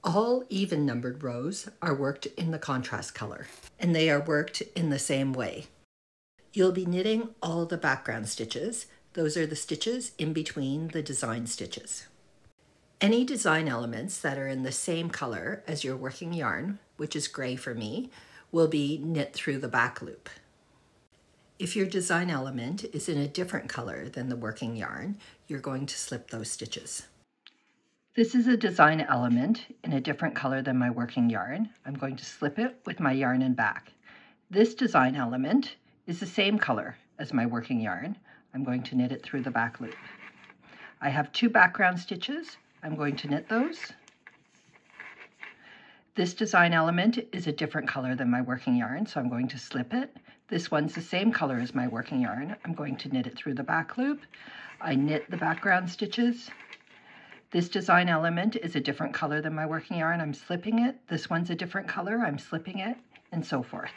All even numbered rows are worked in the contrast color, and they are worked in the same way. You'll be knitting all the background stitches. Those are the stitches in between the design stitches. Any design elements that are in the same color as your working yarn, which is gray for me, will be knit through the back loop. If your design element is in a different color than the working yarn, you're going to slip those stitches. This is a design element in a different color than my working yarn. I'm going to slip it with my yarn and back. This design element is the same color as my working yarn. I'm going to knit it through the back loop. I have 2 background stitches. I'm going to knit those. This design element is a different color than my working yarn, so I'm going to slip it. This one's the same color as my working yarn. I'm going to knit it through the back loop. I knit the background stitches. This design element is a different color than my working yarn. I'm slipping it. This one's a different color. I'm slipping it, and so forth.